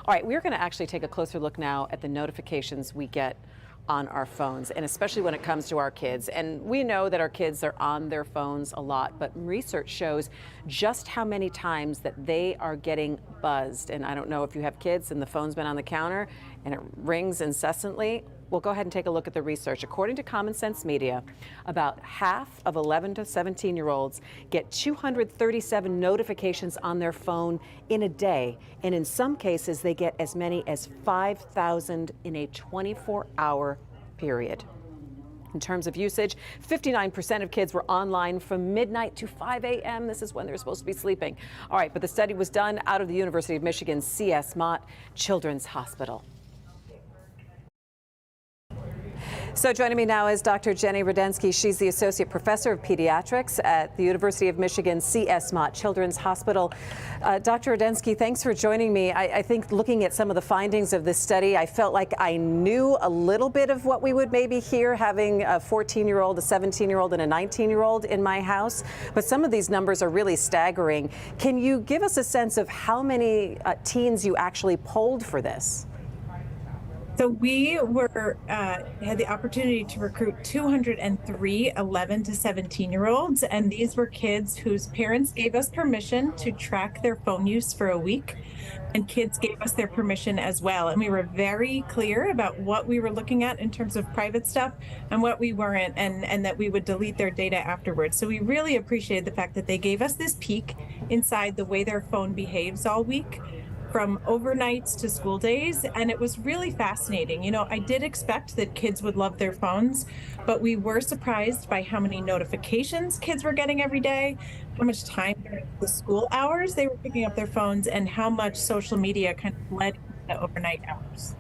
All right, we're going to actually take a closer look now at the notifications we get on our phones, and especially when it comes to our kids. And we know that our kids are on their phones a lot, but research shows just how many times that they are getting buzzed. And I don't know if you have kids and the phone's been on the counter and it rings incessantly. We'll go ahead and take a look at the research. According to Common Sense Media, about half of 11 to 17-year-olds get 237 notifications on their phone in a day. And in some cases, they get as many as 5,000 in a 24-hour period. In terms of usage, 59% of kids were online from midnight to 5 a.m. This is when they're supposed to be sleeping. All right, but the study was done out of the University of Michigan C.S. Mott Children's Hospital. So joining me now is Dr. Jenny Rudensky. She's the Associate Professor of Pediatrics at the University of Michigan C.S. Mott Children's Hospital. Dr. Rudensky, thanks for joining me. I think looking at some of the findings of this study, I felt like I knew a little bit of what we would maybe hear having a 14-year-old, a 17-year-old, and a 19-year-old in my house. But some of these numbers are really staggering. Can you give us a sense of how many teens you actually polled for this? So we had the opportunity to recruit 203 11 to 17-year-olds, and these were kids whose parents gave us permission to track their phone use for a week, and kids gave us their permission as well. And we were very clear about what we were looking at in terms of private stuff and what we weren't, and that we would delete their data afterwards. So we really appreciated the fact that they gave us this peek inside the way their phone behaves all week, from overnights to school days, and it was really fascinating. You know, I did expect that kids would love their phones, but we were surprised by how many notifications kids were getting every day, how much time during the school hours they were picking up their phones, and how much social media kind of led into overnight hours.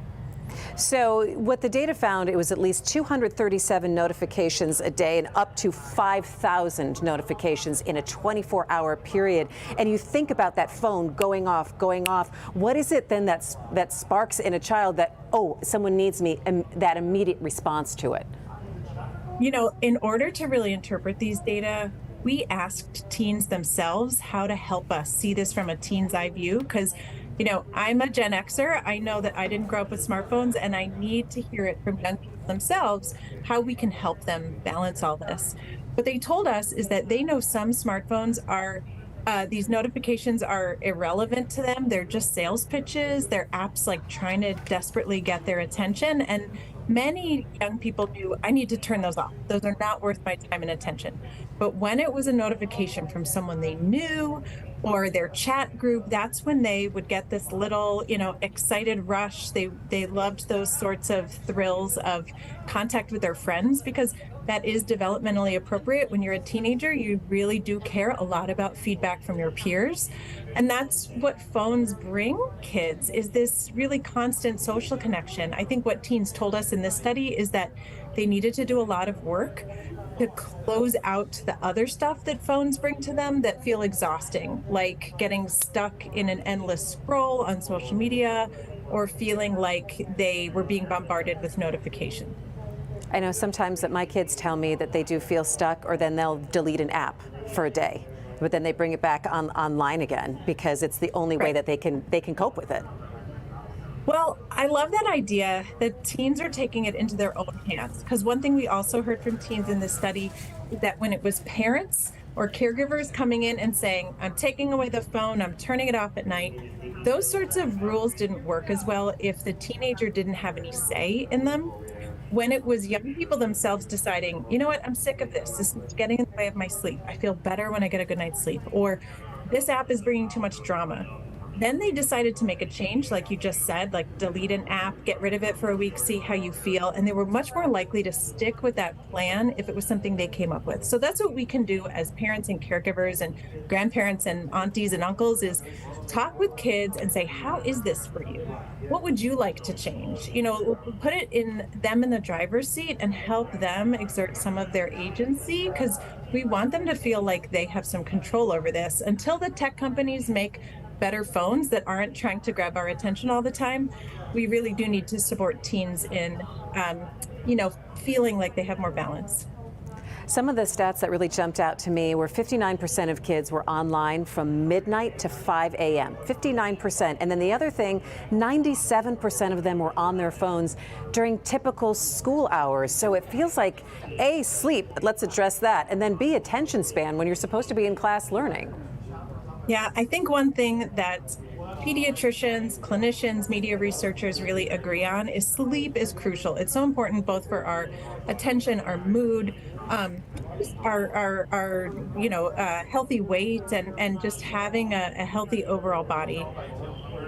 So what the data found, it was at least 237 notifications a day and up to 5,000 notifications in a 24-hour period. And you think about that phone going off. What is it then that sparks in a child that, oh, someone needs me, and that immediate response to it? You know, in order to really interpret these data, we asked teens themselves how to help us see this from a teen's eye view, because you know, I'm a Gen Xer. I know that I didn't grow up with smartphones, and I need to hear it from young people themselves, how we can help them balance all this. What they told us is that they know some smartphones are, these notifications are irrelevant to them. They're just sales pitches. They're apps like trying to desperately get their attention. And many young people knew, I need to turn those off. Those are not worth my time and attention. But when it was a notification from someone they knew or their chat group, that's when they would get this little, you know, excited rush. They loved those sorts of thrills of contact with their friends, because that is developmentally appropriate. When you're a teenager, you really do care a lot about feedback from your peers. And that's what phones bring kids, is this really constant social connection. I think what teens told us in this study is that they needed to do a lot of work to close out the other stuff that phones bring to them that feel exhausting, like getting stuck in an endless scroll on social media or feeling like they were being bombarded with notifications. I know sometimes that my kids tell me that they do feel stuck, or then they'll delete an app for a day, but then they bring it back online again because it's the only way that they can cope with it. Well, I love that idea that teens are taking it into their own hands, because one thing we also heard from teens in this study is that when it was parents or caregivers coming in and saying, I'm taking away the phone, I'm turning it off at night, those sorts of rules didn't work as well if the teenager didn't have any say in them. When it was young people themselves deciding, you know what, I'm sick of this. This is getting in the way of my sleep. I feel better when I get a good night's sleep. Or this app is bringing too much drama. Then they decided to make a change, like you just said, like delete an app, get rid of it for a week, see how you feel. And they were much more likely to stick with that plan if it was something they came up with. So that's what we can do as parents and caregivers and grandparents and aunties and uncles, is talk with kids and say, how is this for you? What would you like to change? You know, put it in them in the driver's seat and help them exert some of their agency, because we want them to feel like they have some control over this. Until the tech companies make better phones that aren't trying to grab our attention all the time, we really do need to support teens in, you know, feeling like they have more balance. Some of the stats that really jumped out to me were 59% of kids were online from midnight to 5 a.m. 59%. And then the other thing, 97% of them were on their phones during typical school hours. So it feels like A, sleep, let's address that, and then B, attention span when you're supposed to be in class learning. Yeah, I think one thing that pediatricians, clinicians, media researchers really agree on is sleep is crucial. It's so important both for our attention, our mood, our healthy weight, and just having a healthy overall body.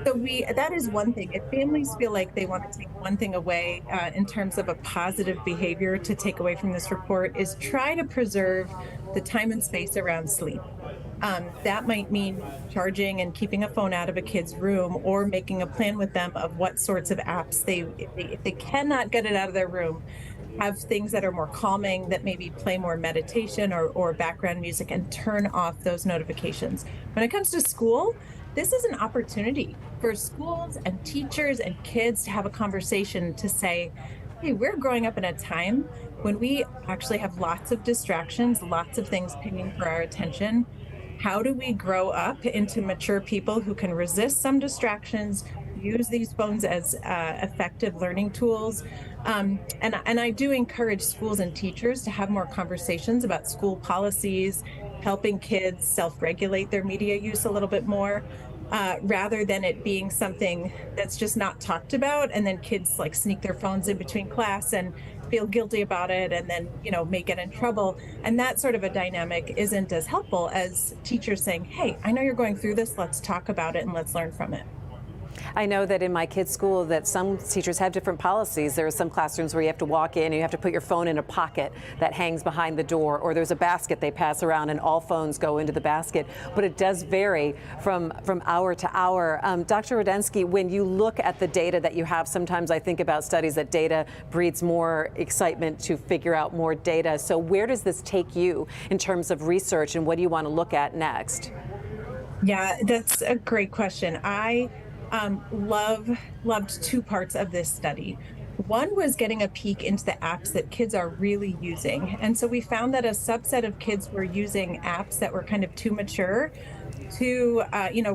So that is one thing. If families feel like they want to take one thing away in terms of a positive behavior to take away from this report, is try to preserve the time and space around sleep. That might mean charging and keeping a phone out of a kid's room, or making a plan with them of what sorts of apps if they cannot get it out of their room, have things that are more calming, that maybe play more meditation or background music, and turn off those notifications. When it comes to school, this is an opportunity for schools and teachers and kids to have a conversation to say, hey, we're growing up in a time when we actually have lots of distractions, lots of things pinging for our attention. How do we grow up into mature people who can resist some distractions, use these phones as effective learning tools? And I do encourage schools and teachers to have more conversations about school policies, helping kids self-regulate their media use a little bit more, rather than it being something that's just not talked about, and then kids like sneak their phones in between class and feel guilty about it, and then may get in trouble. And that sort of a dynamic isn't as helpful as teachers saying, hey, I know you're going through this, let's talk about it and let's learn from it. I know that in my kids' school that some teachers have different policies. There are some classrooms where you have to walk in and you have to put your phone in a pocket that hangs behind the door, or there's a basket they pass around and all phones go into the basket. But it does vary from hour to hour. Dr. Rudensky, when you look at the data that you have, sometimes I think about studies that data breeds more excitement to figure out more data. So where does this take you in terms of research, and what do you want to look at next? Yeah, that's a great question. I loved two parts of this study. One was getting a peek into the apps that kids are really using. And so we found that a subset of kids were using apps that were kind of too mature, too,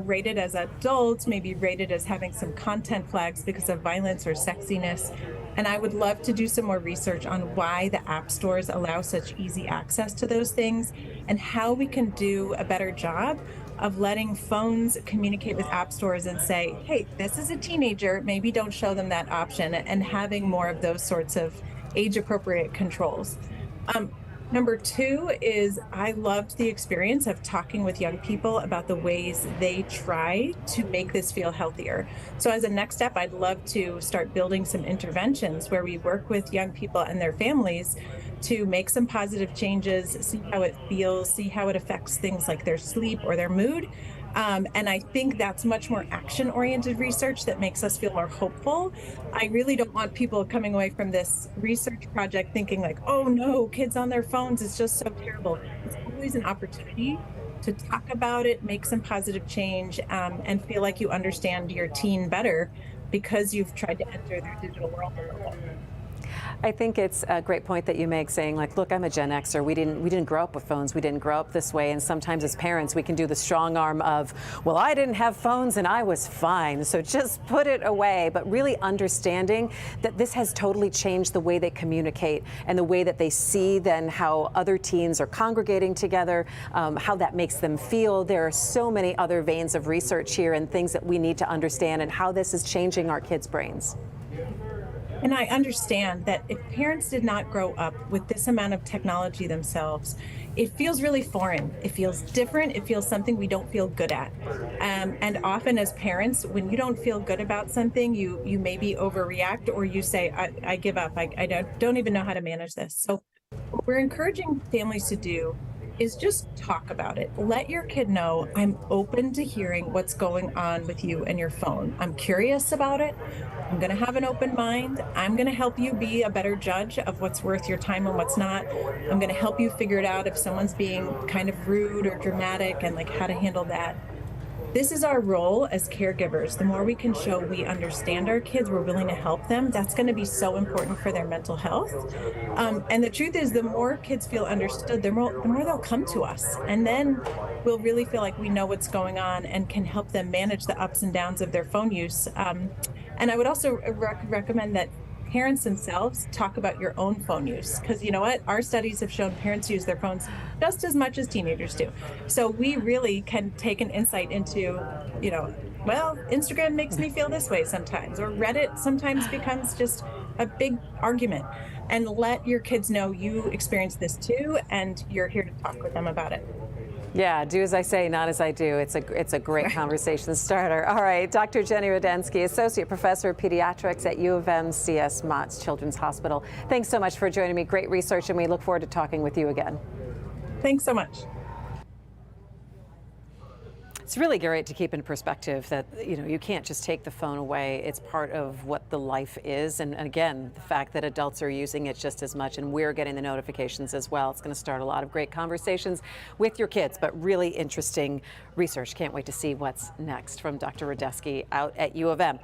rated as adults, maybe rated as having some content flags because of violence or sexiness. And I would love to do some more research on why the app stores allow such easy access to those things, and how we can do a better job of letting phones communicate with app stores and say, hey, this is a teenager, maybe don't show them that option, and having more of those sorts of age-appropriate controls. Number two is I loved the experience of talking with young people about the ways they try to make this feel healthier. So as a next step, I'd love to start building some interventions where we work with young people and their families to make some positive changes, see how it feels, see how it affects things like their sleep or their mood. And I think that's much more action-oriented research that makes us feel more hopeful. I really don't want people coming away from this research project thinking like, oh no, kids on their phones is just so terrible. It's always an opportunity to talk about it, make some positive change, and feel like you understand your teen better because you've tried to enter their digital world a little bit. I think it's a great point that you make, saying like, look, I'm a Gen Xer. We didn't grow up with phones. We didn't grow up this way. And sometimes as parents, we can do the strong arm of, well, I didn't have phones and I was fine, so just put it away. But really understanding that this has totally changed the way they communicate and the way that they see then how other teens are congregating together, how that makes them feel. There are so many other veins of research here and things that we need to understand, and how this is changing our kids' brains. And I understand that if parents did not grow up with this amount of technology themselves, it feels really foreign. It feels different. It feels something we don't feel good at. And often as parents, when you don't feel good about something, you maybe overreact, or you say, I give up. I don't even know how to manage this. So what we're encouraging families to do is just talk about it. Let your kid know, I'm open to hearing what's going on with you and your phone. I'm curious about it. I'm going to have an open mind. I'm going to help you be a better judge of what's worth your time and what's not. I'm going to help you figure it out if someone's being kind of rude or dramatic, and like how to handle that. this is our role as caregivers. The more we can show we understand our kids, we're willing to help them, that's going to be so important for their mental health. And the truth is, the more kids feel understood, the more they'll come to us. And then we'll really feel like we know what's going on and can help them manage the ups and downs of their phone use. And I would also recommend that parents themselves talk about your own phone use, because you know what, our studies have shown parents use their phones just as much as teenagers do. So we really can take an insight into, well, Instagram makes me feel this way sometimes, or Reddit sometimes becomes just a big argument, and let your kids know you experience this too and you're here to talk with them about it. Yeah, do as I say, not as I do. It's a great conversation starter. All right, Dr. Jenny Rudensky, Associate Professor of Pediatrics at U of M C.S. Motts Children's Hospital. Thanks so much for joining me. Great research, and we look forward to talking with you again. Thanks so much. It's really great to keep in perspective that, you can't just take the phone away. It's part of what the life is. And again, the fact that adults are using it just as much and we're getting the notifications as well. It's going to start a lot of great conversations with your kids, but really interesting research. Can't wait to see what's next from Dr. Rudensky out at U of M.